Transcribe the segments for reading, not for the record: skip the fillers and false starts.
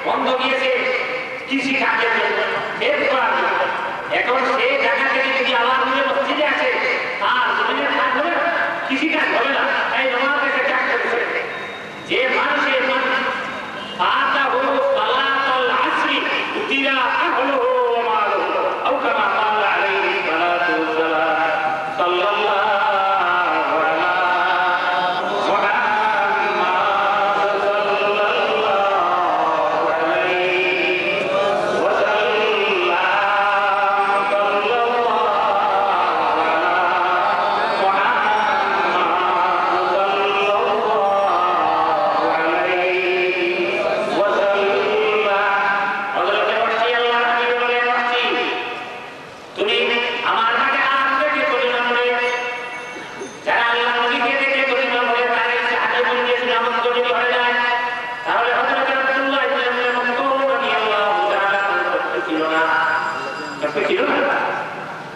বন্ধ দিয়েছে কৃষি কাজের জন্য, ক্ষেত করার জন্য। এখন সেই জায়গা থেকে যদি আল্লাহ মসজিদে আছে আর জমিনের কাজ হবে না, কৃষি কাজ হবে না, তাই আমার কাছে ডাক করেছে যে মানুষের মানুষ ফাতাহু সালাতুল আসরি উতিরা আহলুহু ওয়া মালুহু আও কামা ক্বালা আলাইহি সালাতু ওয়াসসালাম সাল্লাল্লাহু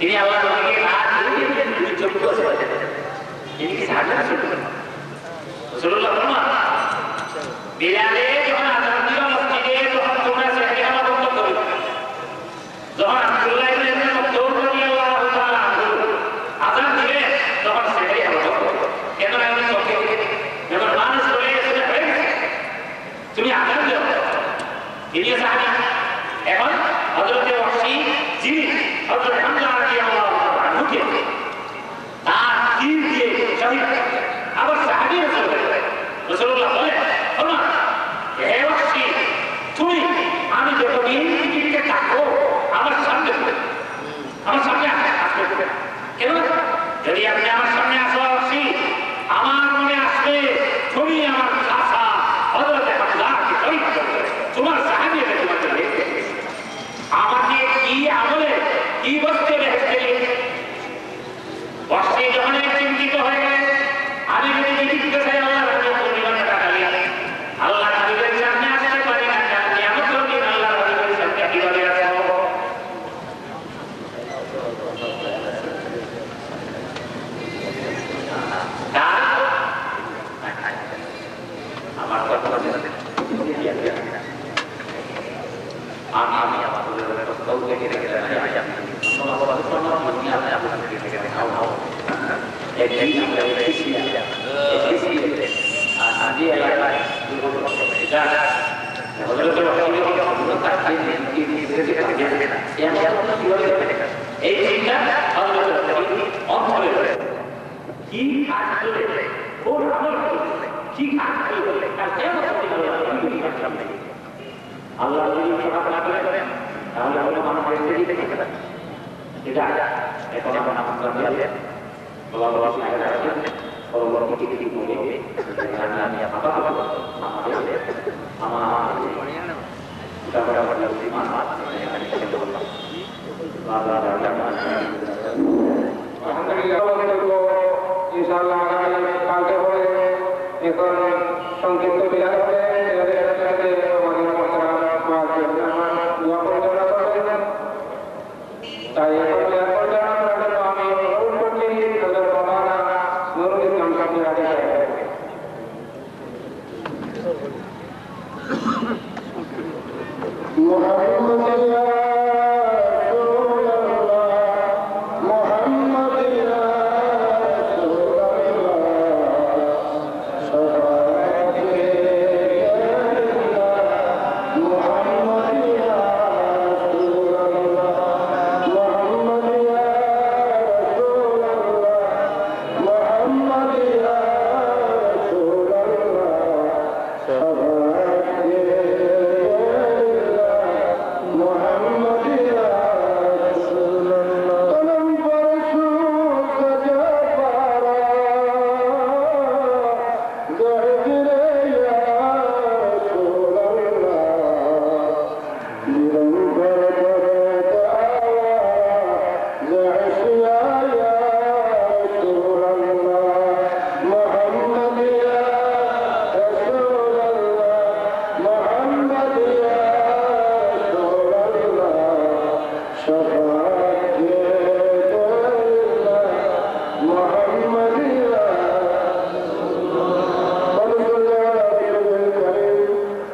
তিনি আল্লাহ নবীকে হাত ধরে তিনি চোখ বসে তিনি কি সাহায্য করলেন রাসূলুল্লাহ ফরমান বিলালে যখন আযান দিল মসজিদে তখন তোমরা সেখানে আমার বন্ধ করো। যখন আব্দুল্লাহ ইবনে মাকতুম রাদিয়াল্লাহু তাআলা আনহু আযান দিলেন তখন সেখানে আমার বন্ধ করো। কেন আমি চোখে যখন মানুষ চলে গেছে হয়ে গেছে তুমি আযান দাও তিনি সাহাবী। এখন হযরত ওয়াহশী যিনি হযরত হামজা রাদিয়াল্লাহু আনহুকে তার তীর দিয়ে শহীদ করেন, আবার সাহাবী রাসূলুল্লাহ বলেন হে ওয়াহশী তুমি আমি যতদিন টিকে থাকবো আমার সামনে আসবে কেন? যদি আপনি আমার সামনে আসো ওয়াহশী আমার মনে আসবে তুমি আমার চাচা হযরত হামজাকে শহীদ করবে, তোমার সাহাবী তোমাকে দেখবে আমাকে কি আমলে কি বস্তু রেখেছে। ওয়াহশী যখন চিন্তিত হয়ে গেলেন আমি যদি জীবিত চাই আল্লাহ আল্লাহ নবীর সামনে আসতে পারি না, কিয়ামতের দিন আল্লাহ নবীর সামনে কিভাবে আসবো? আমার কথা আমি আমাদের কাউকে রেখে গেলেন এই চিন্তা অন্তরে কি কাজ করলে কোন আমল করলে কি কাজ করলে আল্লাহ যদি সকাল করেন তাহলে আমরা মানুষের দিকে দেখতে পাই। এটা এখন আমাদের পরবর্তী কিছু বলে আমি ইনশাআল্লাহ কালকে পরে এখন সংক্ষিপ্ত বিদায় হবে। তাই আমি অনুরোধ করছি নুরুল ইসলাম সাহেবের আগে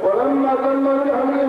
ولما تم الحمد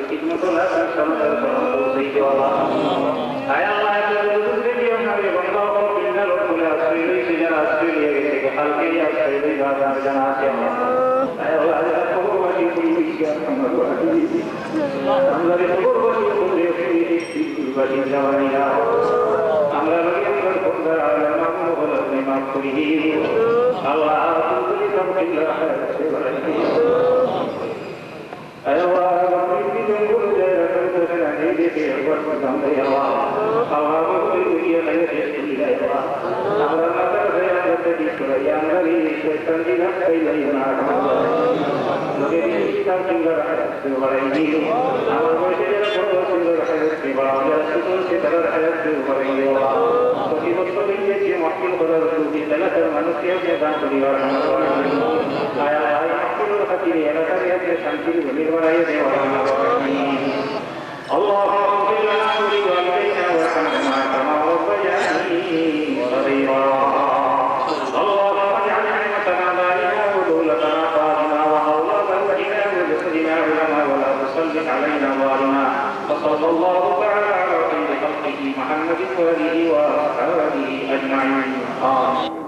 ঠিকমতো না সন্তান পৌঁছে দেওয়া আয় আল্লাহ অস্ট্রেলিয়া গেছে কালকে অস্ট্রেলিয়া জানা আছে আমরা মাফ করি আল্লাহ وصلى الله تعالى على خير خلقه محمد وآله وأصحابه أجمعين.